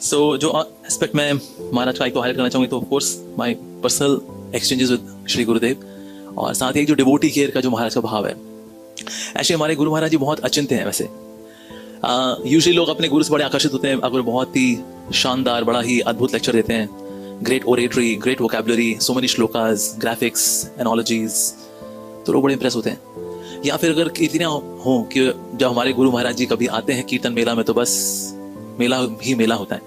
जो एस्पेक्ट मैं महाराज का एक तो हाईलाइट करना चाहूँगी तो of course my personal exchanges with Shri Gurudev, और साथ ही एक जो डिवोटी केयर का जो महाराज का भाव है। ऐसे हमारे गुरु महाराज जी बहुत अचिंत्य हैं। वैसे यूजुअली लोग अपने गुरु से बड़े आकर्षित होते हैं, अगर बहुत ही शानदार, बड़ा ही अद्भुत लेक्चर देते हैं, great oratory, great vocabulary, so many shlokas, graphics, एनोलॉजीज, तो लोग बड़े इंप्रेस होते हैं। या फिर अगर इतने हों कि जब हमारे गुरु महाराज जी कभी आते हैं कीर्तन मेला में तो बस मेला ही मेला होता है।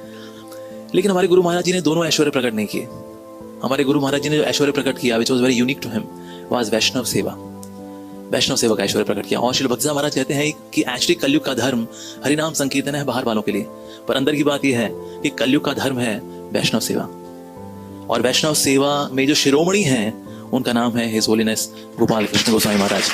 लेकिन हमारे गुरु महाराज जी ने दोनों ऐश्वर्य प्रकट नहीं किए। हमारे गुरु महाराज जी ने जो ऐश्वर्य प्रकट किया which was very unique to him was वैष्णव सेवा। वैष्णव सेवा का ऐश्वर्य प्रकट किया। और श्री भक्ति महाराज कहते हैं कि एक्चुअली कलयुग का धर्म हरिनाम संकीर्तन है बाहर वालों के लिए, पर अंदर की बात यह है कि कलयुग का धर्म है वैष्णव सेवा। और वैष्णव सेवा में जो शिरोमणि हैं उनका नाम है हिज होलीनेस गोपाल कृष्ण गोस्वामी महाराज।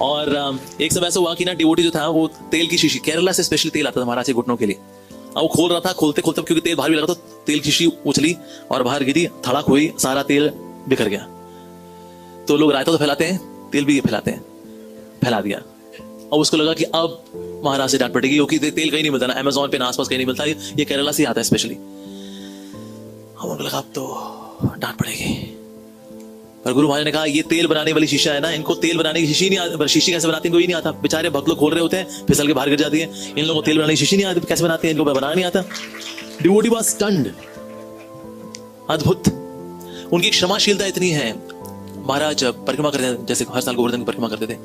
और एक समय ऐसा हुआ कि ना डिवोटी जो था वो तेल की शीशी, केरला से स्पेशली तेल आता था महाराज के घुटनों के लिए, अब वो खोल रहा था, खोलते खोलते क्योंकि तेल बाहर भी लगा तो तेल की शीशी उछली और बाहर गिरी, धड़क हुई, सारा तेल बिखर गया। तो लोग रायता तो फैलाते हैं, तेल भी फैलाते हैं, फैला दिया। और उसको लगा कि अब महाराज से डांट पड़ेगी क्योंकि तेल कहीं नहीं मिलता ना, अमेज़न पे ना आसपास कहीं नहीं मिलता, ये केरला से आता है स्पेशली। अब उनको लगा अब तो डांट पड़ेगी। पर गुरु महाराज ने कहा ये तेल बनाने वाली शीशा है ना, इनको तेल बनाने की शीशी नहीं आती, शीशी कैसे बनाते हैं इनको ही नहीं आता। बेचारे भक्त लोग खोल रहे होते हैं, फिसल के बाहर गिर जाती है। इन लोगों को तेल बनाने की शीशी नहीं आती, कैसे बनाते हैं, इनको बनाना नहीं आता। डिवोटी वाज स्टन्ड, अद्भुत। उनकी क्षमाशीलता इतनी है। महाराज परिक्रमा करते हैं, जैसे हर साल गोवर्धन की परिक्रमा करते थे,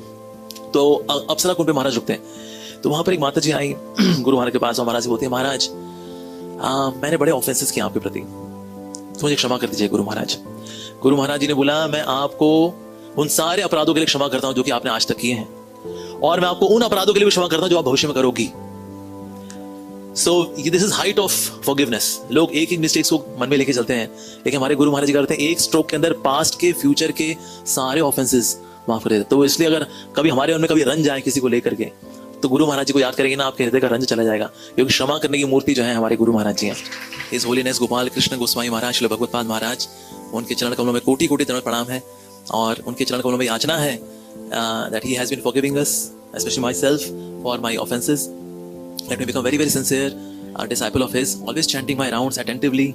तो अप्सरा कुंड पे महाराज रुकते हैं। तो वहां पर एक माता जी आई गुरु महाराज के पास, और महाराज बोलते हैं महाराज मैंने बड़े ऑफेंसेस किए आपके प्रति, तो मुझे क्षमा कर दीजिए गुरु महाराज। गुरु महाराज जी ने बोला मैं आपको उन सारे अपराधों के लिए क्षमा करता हूं जो कि आपने आज तक किए हैं, और मैं आपको उन अपराधों के लिए भी क्षमा करता हूं जो आप भविष्य में करोगी। So this is height of forgiveness. लोग एक एक मिस्टेक्स को मन में लेके चलते हैं, लेकिन हमारे गुरु महाराज जी करते हैं एक स्ट्रोक के अंदर पास्ट के फ्यूचर के सारे ऑफेंसेस माफ कर देते। तो इसलिए अगर कभी हमारे मन में कभी रंज आए किसी को लेकर के, तो गुरु महाराज जी को याद करेंगे ना, आपके हृदय का रंज चला जाएगा, क्योंकि क्षमा करने की मूर्ति जो है हमारे गुरु महाराज जी हैं। हिज होलीनेस गोपाल कृष्ण गोस्वामी महाराज, श्री भगवत्पाद महाराज, उनके चरण कमलों में कोटि कोटि दंड प्रणाम है, और उनके चरण कमलों में याचना है that he has been forgiving us, especially myself, for my offenses. Let me become very very sincere a disciple of his, always chanting my rounds attentively,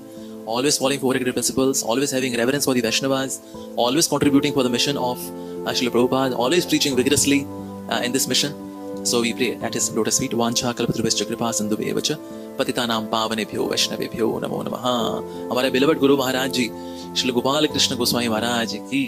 always following four agreed principles, always having reverence for the Vaishnavas, always contributing for the mission of Srila Prabhupada, always preaching vigorously in this mission. So we pray at his lotus feet, vancha kalpatarubhascha kripa sindhubheva cha patitanam pavanebhyo vaishnavebhyo namo namaha। हमारे beloved Guru Maharaj जी श्री गोपाल कृष्ण गोस्वामी महाराज की